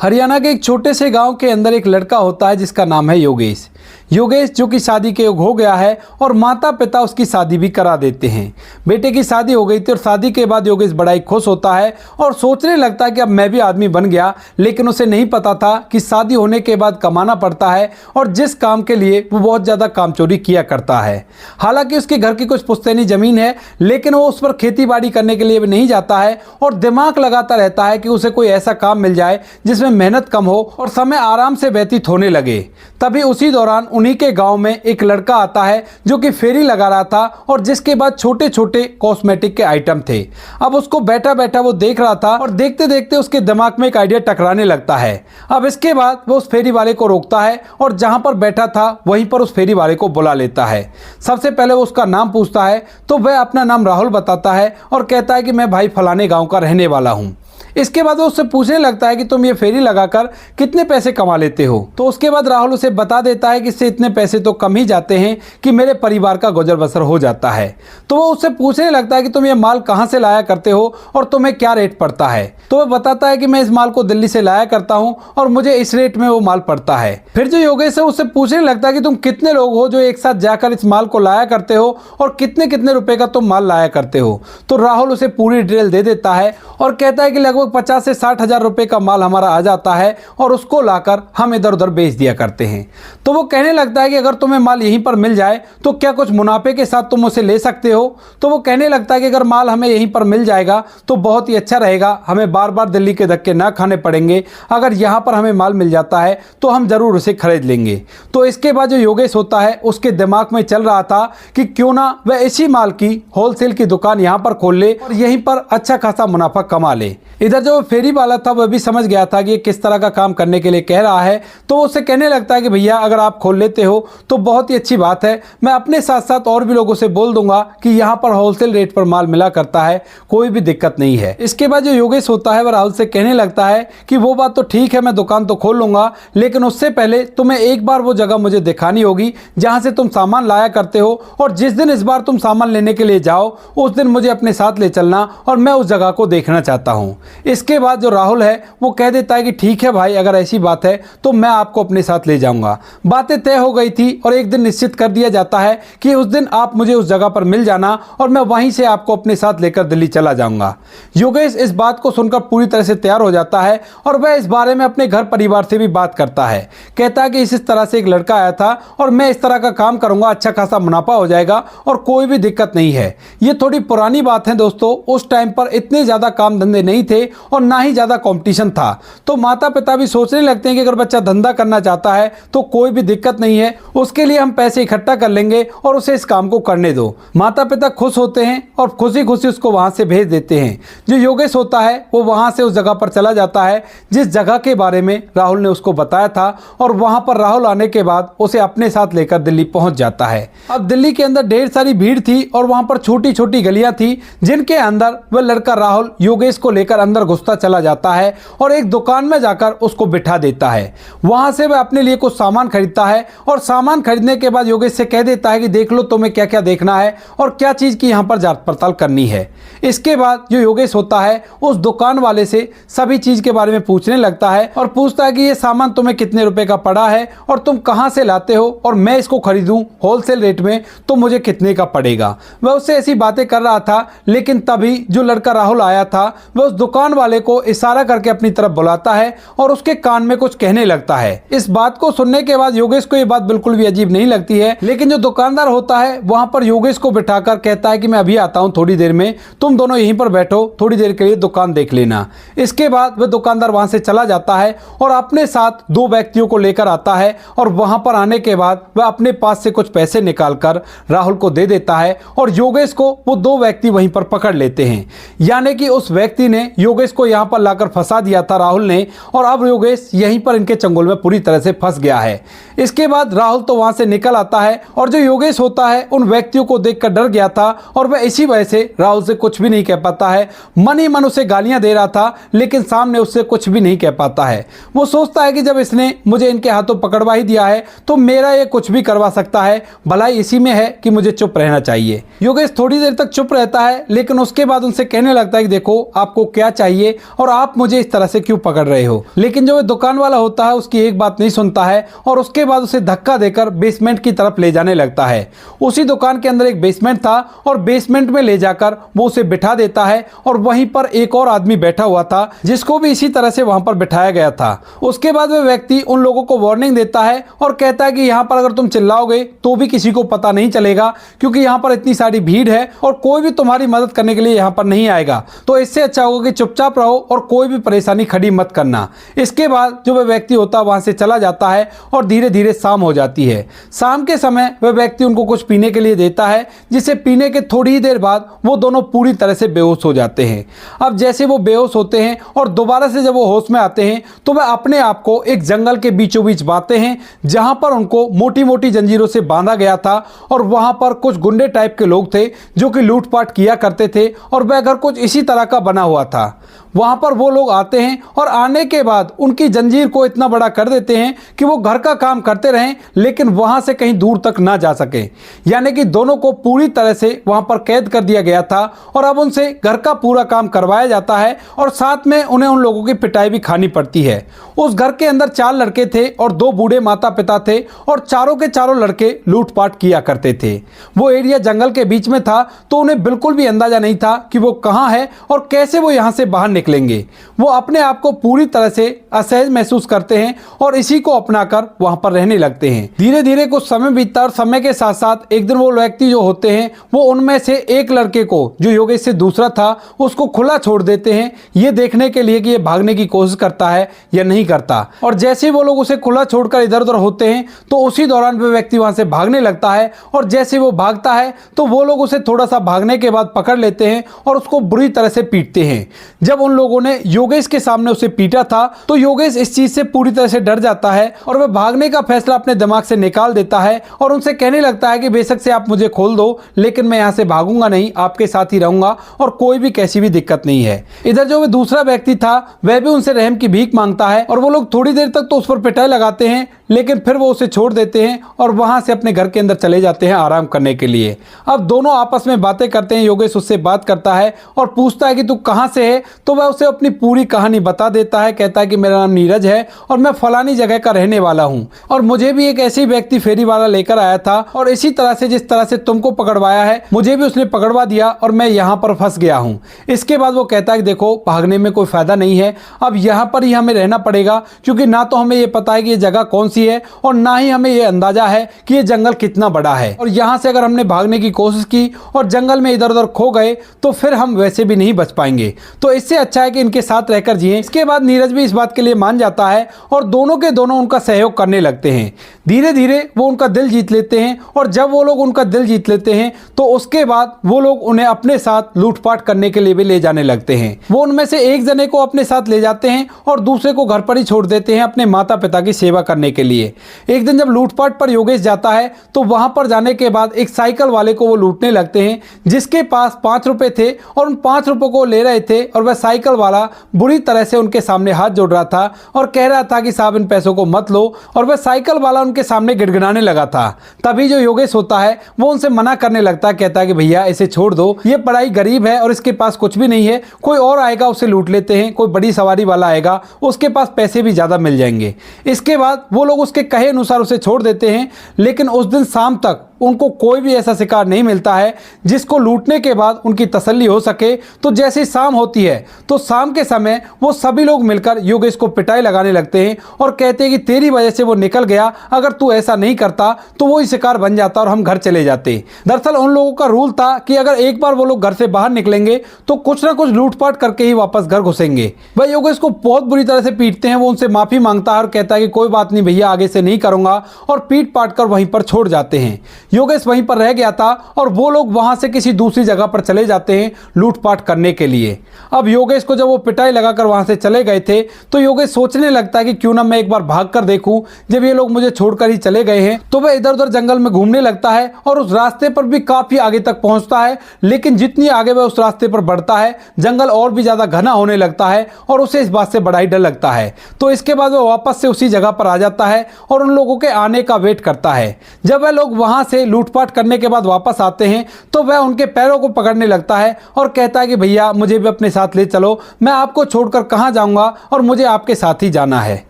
हरियाणा के एक छोटे से गांव के अंदर एक लड़का होता है जिसका नाम है योगेश। योगेश जो कि शादी के योग हो गया है और माता पिता उसकी शादी भी करा देते हैं। बेटे की शादी हो गई थी और शादी के बाद योगेश बड़ा ही खुश होता है और सोचने लगता है कि अब मैं भी आदमी बन गया। लेकिन उसे नहीं पता था कि शादी होने के बाद कमाना पड़ता है और जिस काम के लिए वो बहुत ज़्यादा कामचोरी किया करता है। हालांकि उसके घर की कुछ पुश्तैनी ज़मीन है, लेकिन वो उस पर खेती बाड़ी करने के लिए भी नहीं जाता है और दिमाग लगाता रहता है कि उसे कोई ऐसा काम मिल जाए जिसमें मेहनत कम हो और समय आराम से व्यतीत होने लगे। तभी उसी दौरान उन्हीं के गांव में एक लड़का आता है जो कि फेरी लगा रहा था और जिसके बाद छोटे छोटे कॉस्मेटिक के आइटम थे। अब उसको बैठा बैठा वो देख रहा था और देखते देखते उसके दिमाग में एक आइडिया टकराने लगता है। अब इसके बाद वो उस फेरी वाले को रोकता है और जहां पर बैठा था वहीं पर उस फेरी वाले को बुला लेता है। सबसे पहले वो उसका नाम पूछता है तो वह अपना नाम राहुल बताता है और कहता है कि मैं भाई फलाने गाँव का रहने वाला हूँ। इसके बाद वो उससे पूछने लगता है कि तुम ये फेरी लगाकर कितने पैसे कमा लेते हो। तो उसके बाद राहुल उसे बता देता है कि इससे इतने पैसे तो कम ही जाते हैं कि मेरे परिवार का गुजर बसर हो जाता है। तो वो उससे पूछने लगता है कि तुम ये माल कहाँ से लाया करते हो और तुम्हें क्या रेट पड़ता है। तो वह बताता है कि मैं इस माल को दिल्ली से लाया करता हूँ और मुझे इस रेट में वो माल पड़ता है। फिर जो योगेश है उससे पूछने लगता है कि तुम कितने लोग हो जो एक साथ जाकर इस माल को लाया करते हो और कितने कितने रुपए का तुम माल लाया करते हो। तो राहुल उसे पूरी डिटेल दे देता है और कहता है कि लगभग 50 से 60 हजार रुपए का माल हमारा आ जाता है और उसको लाकर हम इधर उधर बेच दिया करते हैं। तो वो कहने लगता है कि अगर तुम्हें माल यहीं पर मिल जाए तो क्या कुछ मुनाफे के साथ तुम उसे ले सकते हो। तो वो कहने लगता है कि अगर माल हमें यहीं पर मिल जाएगा तो बहुत ही अच्छा रहेगा, हमें बार बार दिल्ली के धक्के ना खाने पड़ेंगे। अगर यहाँ पर हमें माल मिल जाता है तो हम जरूर उसे खरीद लेंगे। तो इसके बाद जो योगेश होता है उसके दिमाग में चल रहा था कि क्यों ना वह इसी माल की होलसेल की दुकान यहाँ पर खोल ले और यहीं पर अच्छा खासा मुनाफा कमा ले। इधर जो फेरी वाला था वह भी समझ गया था कि ये किस तरह का काम करने के लिए कह रहा है। तो वो उससे कहने लगता है कि भैया अगर आप खोल लेते हो तो बहुत ही अच्छी बात है, मैं अपने साथ साथ और भी लोगों से बोल दूंगा कि यहाँ पर होलसेल रेट पर माल मिला करता है, कोई भी दिक्कत नहीं है। इसके बाद जो योगेश होता है वह राहुल से कहने लगता है कि वो बात तो ठीक है, मैं दुकान तो खोल लूंगा, लेकिन उससे पहले तुम्हें एक बार वो जगह मुझे दिखानी होगी जहाँ से तुम सामान लाया करते हो और जिस दिन इस बार तुम सामान लेने के लिए जाओ उस दिन मुझे अपने साथ ले चलना और मैं उस जगह को देखना चाहता हूँ। इसके बाद जो राहुल है वो कह देता है कि ठीक है भाई, अगर ऐसी बात है तो मैं आपको अपने साथ ले जाऊंगा। बातें तय हो गई थी और एक दिन निश्चित कर दिया जाता है कि उस दिन आप मुझे उस जगह पर मिल जाना और मैं वहीं से आपको अपने साथ लेकर दिल्ली चला जाऊंगा। योगेश इस बात को सुनकर पूरी तरह से तैयार हो जाता है और वह इस बारे में अपने घर परिवार से भी बात करता है। कहता है कि इस तरह से एक लड़का आया था और मैं इस तरह का काम करूंगा, अच्छा खासा मुनाफा हो जाएगा और कोई भी दिक्कत नहीं है। ये थोड़ी पुरानी बात है दोस्तों, उस टाइम पर इतने ज्यादा काम धंधे नहीं थे और ना ही ज्यादा कंपटीशन था। तो माता पिता भी सोचने लगते हैं कि अगर बच्चा धंधा करना चाहता है तो कोई भी दिक्कत नहीं है, उसके लिए हम पैसे इकट्ठा कर लेंगे और उसे इस काम को करने दो। माता पिता खुश होते हैं और खुशी खुशी उसको वहां से भेज देते हैं। जो योगेश होता है वो वहां से उस जगह पर चला जाता है जिस जगह के बारे में राहुल ने उसको बताया था और वहां पर राहुल आने के बाद उसे अपने साथ लेकर दिल्ली पहुंच जाता है। अब दिल्ली के अंदर ढेर सारी भीड़ थी और वहां पर छोटी छोटी गलियां थी जिनके अंदर वह लड़का राहुल योगेश को लेकर अंदर घुसता चला जाता है और एक दुकान में जाकर उसको बिठा देता है। वहां से वह अपने लिए कुछ सामान खरीदता है और सामान खरीदने के बाद योगेश से कह देता है कि देख लो तुम्हें क्या क्या देखना है और क्या चीज की यहां पर जांच पड़ताल करनी है। इसके बाद जो योगेश होता है उस दुकान वाले से सभी चीज के बारे में पूछने लगता है और पूछता है कि ये सामान तुम्हें कितने रुपए का पड़ा है और तुम कहां से लाते हो और मैं इसको खरीदूं होलसेल रेट में तो मुझे कितने का पड़ेगा। वह उससे ऐसी बातें कर रहा था, लेकिन तभी जो लड़का राहुल आया था वह उस दुकान वाले को इशारा करके अपनी तरफ बुलाता है और उसके कान में कुछ कहने लगता है। इस बात को सुनने के बाद योगेश को यह बात बिल्कुल भी अजीब नहीं लगती है, लेकिन जो दुकानदार होता है वहां पर योगेश को बिठाकर कहता है कि मैं अभी आता हूं थोड़ी देर में, तुम दोनों यहीं पर बैठो, थोड़ी देर के लिए दुकान देख लेना। इसके बाद वह दुकानदार वहां से चला जाता है और अपने साथ दो व्यक्तियों को लेकर आता है और वहां पर आने के बाद वह अपने पास से कुछ पैसे निकालकर राहुल को दे देता है और योगेश को वो दो व्यक्ति वहीं पर पकड़ लेते हैं। यानी कि उस व्यक्ति ने योगेश को यहां पर लाकर फंसा दिया था राहुल ने और अब योगेश यहीं पर इनके चंगुल में पूरी तरह से फंस गया है। इसके बाद राहुल तो वहां से निकल आता है और जो योगेश होता है उन व्यक्तियों को देखकर डर गया था और वह इसी वजह से राहुल से कुछ भी नहीं कह पाता है। मन ही मन उसे गालियां दे रहा था लेकिन सामने उससे कुछ भी नहीं कह पाता है। वो सोचता है कि जब इसने मुझे इनके हाथों पकड़वा ही दिया है तो मेरा ये कुछ भी करवा सकता है, भलाई इसी में है कि मुझे चुप रहना चाहिए। योगेश थोड़ी देर तक चुप रहता है लेकिन उसके बाद उनसे कहने लगता है कि देखो आपको क्या चाहिए और आप मुझे इस तरह से क्यों पकड़ रहे हो। लेकिन जो दुकान वाला होता है उसकी एक बात नहीं सुनता है और उसके बाद उसे धक्का देकर बेसमेंट की तरफ ले जाने लगता है। उसी दुकान के अंदर एक बेसमेंट था और बेसमेंट में ले जाकर वो उसे बिठा देता है और वहीं पर एक और आदमी बैठा हुआ था जिसको भी इसी तरह से वहां पर बिठाया गया था। उसके बाद वह व्यक्ति उन लोगों को वार्निंग देता है और कहता है कि यहाँ पर अगर तुम चिल्लाओगे तो भी किसी को पता नहीं चलेगा, क्योंकि यहाँ पर इतनी सारी भीड़ है और कोई भी तुम्हारी मदद करने के लिए यहाँ पर नहीं आएगा। तो इससे अच्छा होगा कि चुपचाप रहो और कोई भी परेशानी खड़ी मत करना। इसके बाद जो वह व्यक्ति होता है वहां से चला जाता है और धीरे धीरे शाम हो जाती है। शाम के समय वह व्यक्ति उनको कुछ पीने के लिए देता है, जिसे पीने के थोड़ी ही देर बाद वो दोनों पूरी तरह से बेहोश हो जाते हैं। अब जैसे वो बेहोश होते हैं और दोबारा से जब वो होश में आते हैं तो वह अपने आप को एक जंगल के बीचों बीच पाते हैं, जहां पर उनको मोटी मोटी जंजीरों से बांधा गया था और वहां पर कुछ गुंडे टाइप के लोग थे जो कि लूटपाट किया करते थे और वह घर कुछ इसी तरह का बना हुआ था। वहां पर वो लोग आते हैं और आने के बाद उनकी जंजीर को इतना बड़ा कर देते हैं कि वो घर का काम करते रहें लेकिन वहां से कहीं दूर तक ना जा सके। यानी कि दोनों को पूरी तरह से वहां पर कैद कर दिया गया था और अब उनसे घर का पूरा काम करवाया जाता है और साथ में उन्हें उन लोगों की पिटाई भी खानी पड़ती है। उस घर के अंदर 4 लड़के थे और 2 बूढ़े माता पिता थे और चारों के चारों लड़के लूटपाट किया करते थे। वो एरिया जंगल के बीच में था तो उन्हें बिल्कुल भी अंदाजा नहीं था कि वो कहां है और कैसे वो यहां से बाहर निकलेंगे। वो अपने आप को पूरी तरह से असहज महसूस करते हैं और इसी को अपनाकर वहां पर रहने लगते हैं। धीरे धीरे कुछ समय बीतता और समय के साथ साथ एक दिन वो व्यक्ति जो होते हैं वो उनमें से एक लड़के को, जो योगेश से दूसरा था, उसको खुला छोड़ देते हैं ये देखने के लिए कि ये भागने की कोशिश करता है या नहीं करता। और जैसे वो लोग उसे खुला छोड़कर इधर उधर होते हैं तो उसी दौरान वो व्यक्ति वहां से भागने लगता है और जैसे वो भागता है तो वो लोग उसे थोड़ा सा भागने के बाद पकड़ लेते हैं और उसको बुरी तरह से पीटते हैं। जब उन लोगों ने योगेश के सामने उसे पीटा था तो योगेश इस चीज से पूरी तरह से डर जाता है और वह भागने का फैसला अपने दिमाग से निकाल देता है और उनसे कहने लगता है कि बेशक से आप मुझे खोल दो लेकिन मैं यहां से भागूंगा नहीं, आपके साथ ही रहूंगा और कोई भी कैसी भी दिक्कत नहीं है। इधर जो वह दूसरा व्यक्ति था वह भी उनसे रहम की भीख मांगता है और वो लोग थोड़ी देर तक तो उस पर पिटाई लगाते हैं लेकिन फिर वो उसे छोड़ देते हैं और वहां से अपने घर के अंदर चले जाते हैं आराम करने के लिए। अब दोनों आपस में बातें करते हैं। योगेश उससे बात करता है और पूछता है कि तू कहां से है, तो वह उसे अपनी पूरी कहानी बता देता है। कहता है कि मेरा नाम नीरज है और मैं फलानी जगह का रहने वाला हूं और मुझे भी एक ऐसे व्यक्ति फेरी वाला लेकर आया था और इसी तरह से जिस तरह से तुमको पकड़वाया है मुझे भी उसने पकड़वा दिया और मैं यहाँ पर फंस गया हूँ। इसके बाद वो कहता है कि देखो भागने में कोई फायदा नहीं है, अब यहाँ पर ही हमें रहना पड़ेगा क्योंकि ना तो हमें ये पता है कि ये जगह कौन सी है और ना ही हमें ये अंदाजा है कि ये जंगल कितना बड़ा है और यहाँ से अगर हमने भागने की कोशिश की और जंगल में इधर उधर खो गए तो फिर हम वैसे भी नहीं बच पाएंगे। तो इससे अच्छा है कि इनके साथ रहकर जिए। इसके बाद नीरज भी इस बात के लिए मान जाता है और दोनों के दोनों उनका सहयोग करने लगते हैं। धीरे धीरे वो उनका दिल जीत लेते हैं और जब वो लोग उनका दिल जीत लेते हैं तो उसके बाद वो लोग उन्हें अपने साथ लूटपाट करने के लिए भी ले जाने लगते हैं। वो उनमें से एक जने को अपने साथ ले जाते हैं और दूसरे को घर पर ही छोड़ देते हैं अपने माता पिता की सेवा करने के लिए। एक दिन जब लूटपाट पर योगेश जाता है तो वहां पर जाने के बाद एक साइकिल वाले को वो लूटने लगते हैं जिसके पास 5 रुपए थे और उन 5 रुपए को ले रहे थे और वह साइकिल वाला बुरी तरह से उनके सामने हाथ जोड़ रहा था और कह रहा था कि साहब इन पैसों को मत लो और वह साइकिल वाला उनके सामने गिड़गिड़ाने लगा था। तभी जो योगेश होता है वो उनसे मना करने लगता है, कहता है कि भैया इसे छोड़ दो, ये पढ़ाई गरीब है और इसके पास कुछ भी नहीं है, कोई और आएगा उसे लूट लेते हैं, कोई बड़ी सवारी वाला आएगा उसके पास पैसे भी ज्यादा मिल जाएंगे। इसके बाद वो लोग उसके कहे अनुसार उसे छोड़ देते हैं लेकिन उस दिन शाम तक उनको कोई भी ऐसा शिकार नहीं मिलता है जिसको लूटने के बाद उनकी तसल्ली हो सके। तो जैसे ही शाम होती है तो शाम के समय वो सभी लोग मिलकर योगेश को पिटाई लगाने लगते हैं और कहते हैं कि तेरी वजह से वो निकल गया, अगर तू ऐसा नहीं करता तो वो ही शिकार बन जाता और हम घर चले जाते। दरअसल उन लोगों का रूल था कि अगर एक बार वो लोग घर से बाहर निकलेंगे तो कुछ ना कुछ लूटपाट करके ही वापस घर घुसेंगे। वह योगेश को बहुत बुरी तरह से पीटते हैं। वो उनसे माफी मांगता है और कहता है कि कोई बात नहीं भैया, आगे से नहीं करूंगा और पीट पाट कर वहीं पर छोड़ जाते हैं। योगेश वहीं पर रह गया था और वो लोग वहां से किसी दूसरी जगह पर चले जाते हैं लूटपाट करने के लिए। अब योगेश को जब वो पिटाई लगाकर वहां से चले गए थे तो योगेश सोचने लगता है कि क्यों ना मैं एक बार भाग कर देखूं, जब ये लोग मुझे छोड़कर ही चले गए हैं। तो वह इधर उधर जंगल में घूमने लगता है और उस रास्ते पर भी काफी आगे तक पहुंचता है, लेकिन जितनी आगे वह उस रास्ते पर बढ़ता है जंगल और भी ज्यादा घना होने लगता है और उसे इस बात से बड़ा ही डर लगता है। तो इसके बाद वह वापस से उसी जगह पर आ जाता है और उन लोगों के आने का वेट करता है। जब वह लोग वहां से से लूटपाट करने के बाद वापस आते हैं तो वह उनके पैरों को पकड़ने लगता है और कहता है कि भैया मुझे भी अपने साथ ले चलो, मैं आपको छोड़कर कहाँ जाऊँगा और मुझे आपके साथ ही जाना है।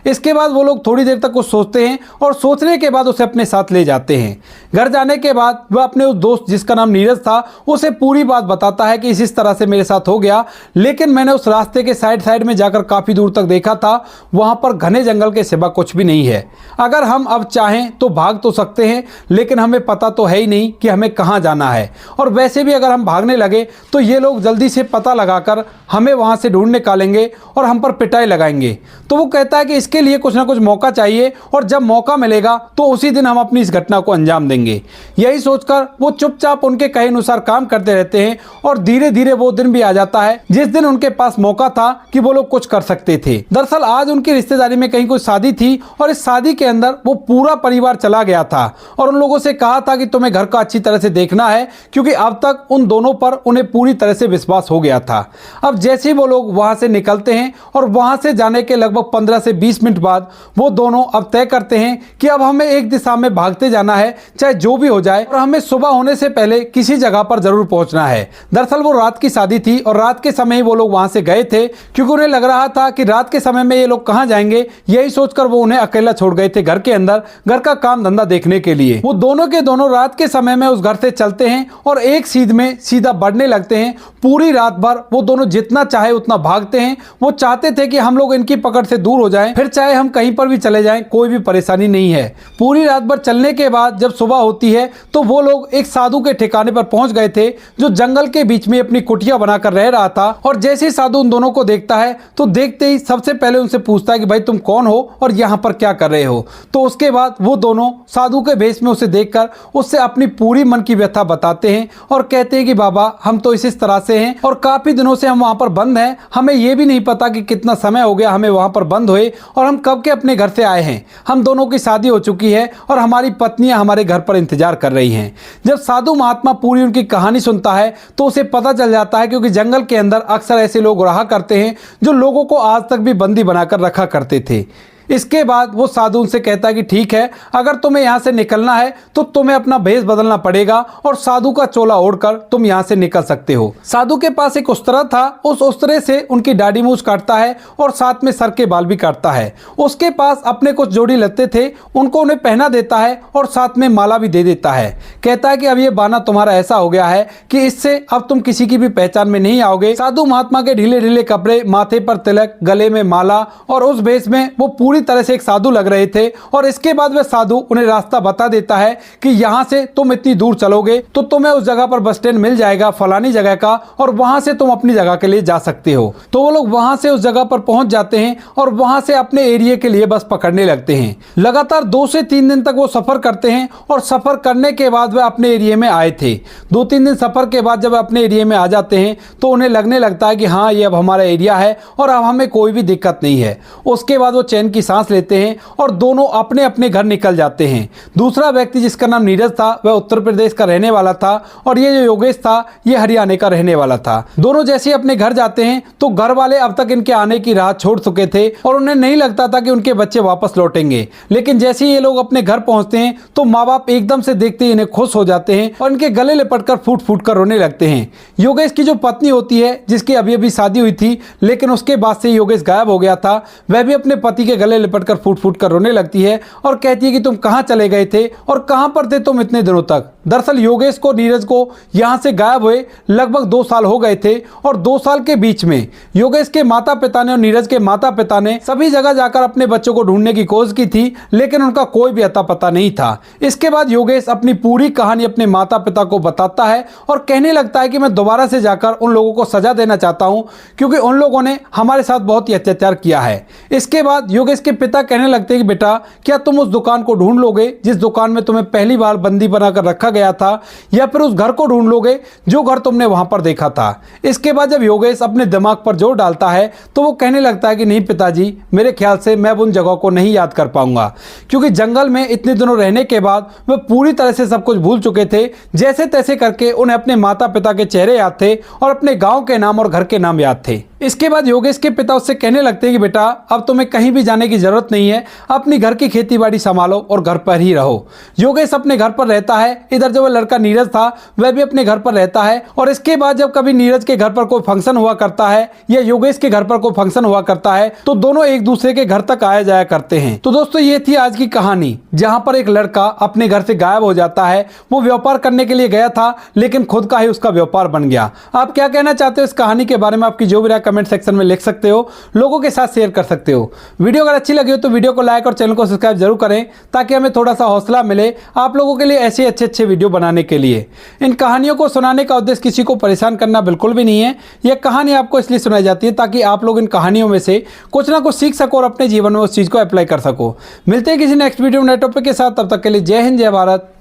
इसके बाद वो लोग थोड़ी देर तक कुछ सोचते हैं और सोचने के बाद उसे अपने साथ ले जाते हैं। घर जाने के बाद वह अपने उस दोस्त जिसका नाम नीरज था उसे पूरी बात बताता है कि इस तरह से मेरे साथ हो गया, लेकिन मैंने उस रास्ते के साइड में जाकर काफ़ी दूर तक देखा था, वहाँ पर घने जंगल के सिवा कुछ भी नहीं है। अगर हम अब चाहें तो भाग तो सकते हैं, लेकिन हमें पता तो है ही नहीं कि हमें कहाँ जाना है, और वैसे भी अगर हम भागने लगे तो ये लोग जल्दी से पता लगाकर हमें वहाँ से ढूंढ निकालेंगे और हम पर पिटाई लगाएंगे। तो वो कहता है कि इसके लिए कुछ ना कुछ मौका चाहिए और जब मौका मिलेगा तो उसी दिन हम अपनी इस घटना को अंजाम देंगे। यही सोचकर वो चुपचाप उनके कहे अनुसार काम करते रहते हैं और धीरे धीरे वो दिन भी आ जाता है जिस दिन उनके पास मौका था कि वो लोग कुछ कर सकते थे। दरअसल आज उनकी रिश्तेदारी में कहीं कोई शादी थी और इस शादी के अंदर वो पूरा परिवार चला गया था और उन लोगों से कहा था कि तुम्हें घर का अच्छी तरह से देखना है, क्योंकि अब तक उन दोनों पर उन्हें पूरी तरह से विश्वास हो गया था। अब जैसे ही वो लोग वहां से निकलते हैं और वहां से जाने के लगभग 15 से 20 मिनट बाद वो दोनों अब तय करते हैं कि अब हमें एक दिशा में भागते जाना है, चाहे जो भी हो जाए, और हमें सुबह होने से पहले किसी जगह पर जरूर पहुंचना है। दरअसल वो रात की शादी थी और रात के समय ही वो लोग वहां से गए थे, क्योंकि उन्हें लग रहा था कि रात के समय में ये लोग कहां जाएंगे। यही सोचकर वो उन्हें अकेला छोड़ गए थे घर के अंदर, घर का काम धंधा देखने के लिए। वो दोनों के दोनों रात के समय में उस घर से चलते हैं और एक सीध में सीधा बढ़ने लगते हैं। पूरी रात भर वो दोनों जितना चाहे उतना भागते हैं। वो चाहते थे कि हम लोग इनकी पकड़ से दूर हो जाएं, फिर चाहे हम कहीं पर भी चले जाएं, कोई भी परेशानी नहीं है। पूरी रात भर चलने के बाद जब सुबह होती है तो वो लोग एक साधु के ठिकाने पर पहुंच गए थे, जो जंगल के बीच में अपनी कुटिया बनाकर रह रहा था। और जैसे ही साधु उन दोनों को देखता है तो देखते ही सबसे पहले उनसे पूछता है कि भाई तुम कौन हो और यहाँ पर क्या कर रहे हो। तो उसके बाद वो दोनों साधु के भेष में उसे देखकर उससे अपनी पूरी मन की व्यथा बताते हैं और कहते हैं कि बाबा हम तो इस तरह से हैं और काफी दिनों से हम वहां पर बंद हैं, हमें यह भी नहीं पता कि कितना समय हो गया हमें वहां पर बंद हुए और हम कब के अपने घर से आए हैं। हम दोनों की शादी हो चुकी है और हमारी पत्नियां हमारे घर पर इंतजार कर रही हैं। जब साधु महात्मा पूरी उनकी कहानी सुनता है तो उसे पता चल जाता है, क्योंकि जंगल के अंदर अक्सर ऐसे लोग रहा करते हैं जो लोगों को आज तक भी बंदी बनाकर रखा करते थे। इसके बाद वो साधु उनसे कहता है कि ठीक है, अगर तुम्हें यहाँ से निकलना है तो तुम्हें अपना भेष बदलना पड़ेगा और साधु का चोला ओढ़कर तुम यहाँ से निकल सकते हो। साधु के पास एक उस्तरा था, उस उस्तरे से उनकी दाढ़ी मूछ काटता है और साथ में सर के बाल भी काटता है। उसके पास अपने कुछ जोड़ी लत्ते थे, उनको उन्हें पहना देता है और साथ में माला भी दे देता है। कहता है कि अब ये बाना तुम्हारा ऐसा हो गया है कि इससे अब तुम किसी की भी पहचान में नहीं आओगे। साधु महात्मा के ढीले ढीले कपड़े, माथे पर तिलक, गले में माला और उस भेष में वो पूरी तरह से एक साधु लग रहे थे। और इसके बाद वह साधु उन्हें रास्ता बता देता है कि यहाँ से तुम इतनी दूर चलोगे तो तुम्हें उस जगह पर बस स्टैंड मिल जाएगा फलानी जगह का, और वहां से तुम अपनी जगह के लिए जा सकते हो। तो वो लोग वहां से उस जगह पर पहुंच जाते हैं और वहां से अपने एरिया के लिए बस पकड़ने लगते हैं। लगातार 2 से 3 दिन तक वो सफर करते हैं और सफर करने के बाद वह अपने एरिया में आए थे। 2-3 दिन सफर के बाद जब अपने एरिया में आ जाते हैं तो उन्हें लगने लगता है कि हाँ ये अब हमारा एरिया है और अब हमें कोई भी दिक्कत नहीं है। उसके बाद वो चैन की सांस लेते हैं और दोनों अपने अपने घर निकल जाते हैं। दूसरा व्यक्ति जिसका नाम नीरज था वह उत्तर प्रदेश का रहने वाला था और ये जो योगेश था ये हरियाणा का रहने वाला था। दोनों जैसे ही अपने घर जाते हैं तो घर वाले अब तक इनके आने की राह छोड़ चुके थे और उन्हें नहीं लगता था कि उनके बच्चे वापस लौटेंगे। लेकिन जैसे ही ये लोग अपने घर पहुंचते हैं तो माँ बाप एकदम से देखते ही इन्हें खुश हो जाते हैं और इनके गले लिपटकर फूट फूट कर रोने लगते हैं। योगेश की जो पत्नी होती है, जिसकी अभी अभी शादी हुई थी लेकिन उसके बाद से योगेश गायब हो गया था, वह भी अपने पति के गले लिपटकर फूट फूट कर रोने लगती है और कहती है कि तुम कहां चले गए थे और कहां पर थे तुम इतने दिनों तक। दरअसल योगेश को, नीरज को यहां से गायब हुए लगभग 2 साल हो गए थे और 2 साल के बीच में योगेश के माता पिता ने और नीरज के माता पिता ने सभी जगह जाकर अपने बच्चों को ढूंढने की कोशिश की थी, लेकिन उनका कोई भी अता पता नहीं था। इसके बाद योगेश अपनी पूरी कहानी अपने माता पिता को बताता है और कहने लगता है कि मैं दोबारा से जाकर उन लोगों को सजा देना चाहता हूं, क्योंकि उन लोगों ने हमारे साथ बहुत ही अत्याचार किया है। इसके बाद योगेश के पिता कहने लगते हैं कि बेटा क्या तुम उस दुकान को ढूंढ लोगे जिस दुकान में तुम्हें पहली बार बंदी बनाकर रखा गया था, या फिर उस घर को ढूंढ लोगे जो घर तुमने वहां पर देखा था। इसके बाद जब योगेश अपने दिमाग पर जोर डालता है तो वो कहने लगता है कि नहीं पिताजी, मेरे ख्याल से मैं उन जगहों को नहीं याद कर पाऊंगा, क्योंकि जंगल में इतने दिनों रहने के बाद वे पूरी तरह से सब कुछ भूल चुके थे। जैसे तैसे करके उन्हें अपने माता पिता के चेहरे याद थे और अपने गांव के नाम और घर के नाम याद थे। इसके बाद योगेश के पिता उससे कहने लगते हैं कि बेटा अब तुम्हें कहीं भी जाने की की जरूरत नहीं है, अपनी घर की खेती बाड़ी संभालो और घर पर ही रहो। योगेश अपने घर पर रहता है। इधर जो लड़का नीरज था वह भी अपने घर पर रहता है और इसके बाद जब कभी नीरज के घर पर कोई फंक्शन हुआ करता है या योगेश के घर पर कोई फंक्शन हुआ करता है तो दोनों एक दूसरे के घर तक आया जाया करते हैं। तो दोस्तों ये थी आज की कहानी, जहां पर एक लड़का अपने घर से गायब हो जाता है। वो व्यापार करने के लिए गया था लेकिन खुद का ही उसका व्यापार बन गया। आप क्या कहना चाहते हो इस कहानी के बारे में? आपकी जो भी राय कमेंट सेक्शन में लिख सकते हो, लोगों के साथ शेयर कर सकते हो। वीडियो अगर अच्छी लगी हो तो वीडियो को लाइक और चैनल को सब्सक्राइब जरूर करें ताकि हमें थोड़ा सा हौसला मिले आप लोगों के लिए ऐसे अच्छे वीडियो बनाने के लिए। इन कहानियों को सुनाने का उद्देश्य किसी को परेशान करना बिल्कुल भी नहीं है। यह कहानी आपको इसलिए सुनाई जाती है ताकि आप लोग इन कहानियों में से कुछ ना कुछ सीख सको और अपने जीवन में उस चीज़ को अप्लाई कर सको। मिलते हैं किसी नेक्स्ट वीडियो में नए टॉपिक के साथ। तब तक के लिए जय हिंद, जय भारत,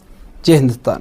जय हिंदुस्तान।